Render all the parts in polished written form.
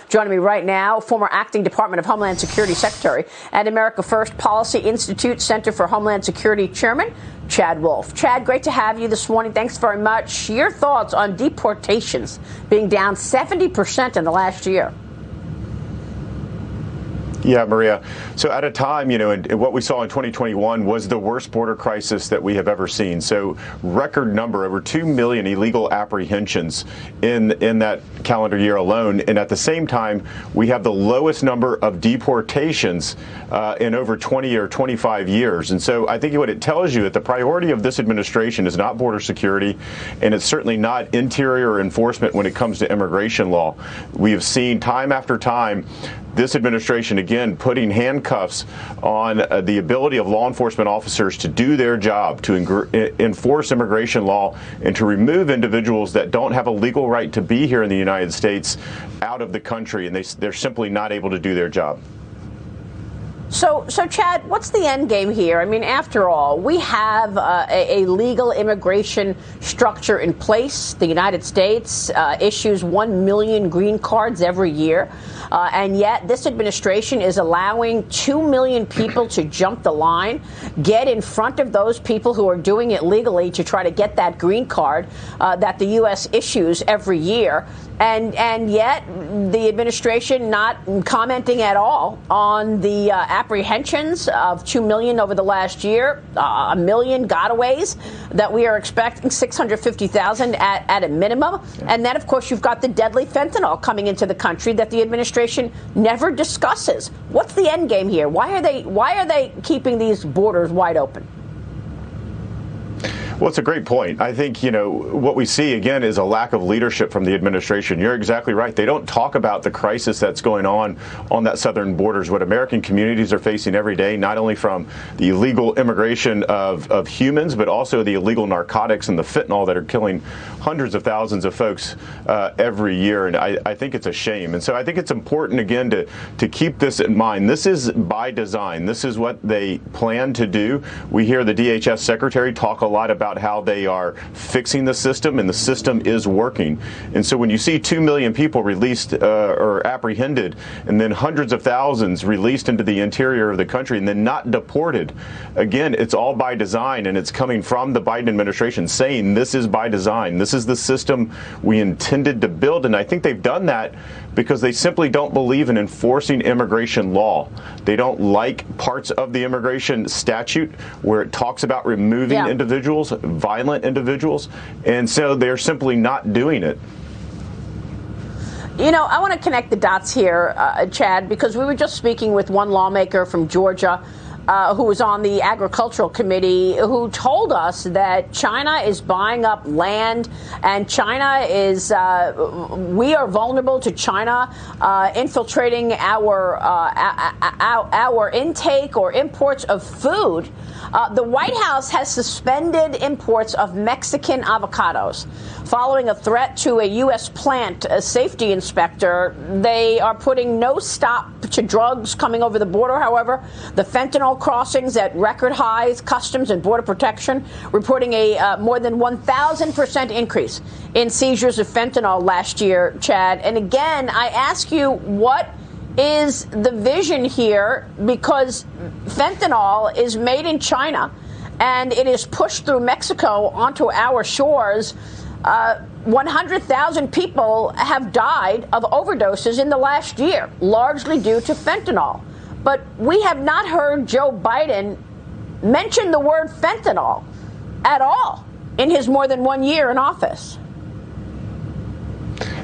Joining me right now, former acting Department of Homeland Security Secretary and America First Policy Institute Center for Homeland Security Chairman, Chad Wolf. Chad, great to have you this morning. Thanks very much. Your thoughts on deportations being down 70% in the last year? Yeah, Maria. So at a time, and what we saw in 2021 was the worst border crisis that we have ever seen. So record number, over 2 million illegal apprehensions in that calendar year alone. And at the same time, we have the lowest number of deportations in over 20 or 25 years. And so I think what it tells you that the priority of this administration is not border security, and it's certainly not interior enforcement when it comes to immigration law. We have seen time after time this administration, again, putting handcuffs on the ability of law enforcement officers to do their job, to enforce immigration law, and to remove individuals that don't have a legal right to be here in the United States out of the country, and they're simply not able to do their job. So, Chad, what's the end game here? I mean, after all, we have a legal immigration structure in place. The United States issues 1 million green cards every year. And yet this administration is allowing 2 million people to jump the line, get in front of those people who are doing it legally to try to get that green card that the U.S. issues every year. And yet the administration not commenting at all on the apprehensions of 2 million over the last year, 1 million gotaways that we are expecting, 650,000 at a minimum. And then, of course, you've got the deadly fentanyl coming into the country that the administration never discusses. What's the end game here? Why are they keeping these borders wide open? Well, it's a great point. I think, what we see, again, is a lack of leadership from the administration. You're exactly right. They don't talk about the crisis that's going on that southern borders, what American communities are facing every day, not only from the illegal immigration of humans, but also the illegal narcotics and the fentanyl that are killing hundreds of thousands of folks every year. And I think it's a shame. And so I think it's important, again, to keep this in mind. This is by design. This is what they plan to do. We hear the DHS secretary talk a lot about how they are fixing the system, and the system is working. And so when you see 2 million people released or apprehended, and then hundreds of thousands released into the interior of the country and then not deported, again, it's all by design, and it's coming from the Biden administration saying this is by design. This is the system we intended to build. And I think they've done that because they simply don't believe in enforcing immigration law. They don't like parts of the immigration statute where it talks about removing individuals, violent individuals, and so they're simply not doing it. I want to connect the dots here, Chad, because we were just speaking with one lawmaker from Georgia who was on the Agricultural Committee, who told us that China is buying up land, and China is, we are vulnerable to China infiltrating our intake or imports of food. The White House has suspended imports of Mexican avocados. Following a threat to a U.S. plant safety inspector, they are putting no stop to drugs coming over the border. However, the fentanyl crossings at record highs. Customs and Border Protection reporting a more than 1,000% increase in seizures of fentanyl last year, Chad. And again, I ask you, what is the vision here? Because fentanyl is made in China and it is pushed through Mexico onto our shores. 100,000 people have died of overdoses in the last year, largely due to fentanyl. But we have not heard Joe Biden mention the word fentanyl at all in his more than 1 year in office.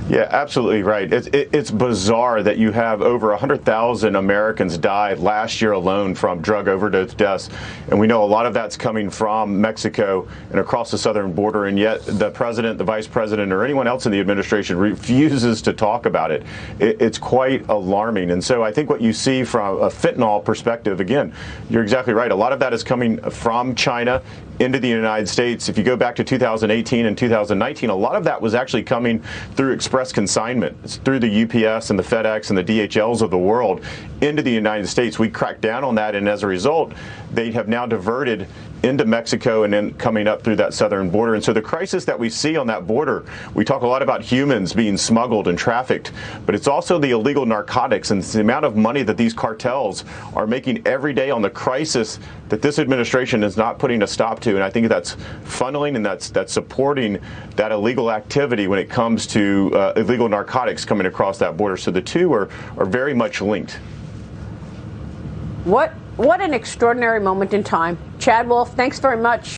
Yeah, absolutely right. It's bizarre that you have over 100,000 Americans died last year alone from drug overdose deaths. And we know a lot of that's coming from Mexico and across the southern border. And yet the president, the vice president, or anyone else in the administration refuses to talk about it. It's quite alarming. And so I think what you see from a fentanyl perspective, again, you're exactly right. A lot of that is coming from China into the United States. If you go back to 2018 and 2019, a lot of that was actually coming through express consignment. It's through the UPS and the FedEx and the DHLs of the world into the United States. We cracked down on that, and as a result, they have now diverted into Mexico and then coming up through that southern border. And so the crisis that we see on that border, we talk a lot about humans being smuggled and trafficked, but it's also the illegal narcotics and the amount of money that these cartels are making every day on the crisis that this administration is not putting a stop to. And I think that's funneling and that's supporting that illegal activity when it comes to illegal narcotics coming across that border. So the two are very much linked. What an extraordinary moment in time. Chad Wolf, thanks very much.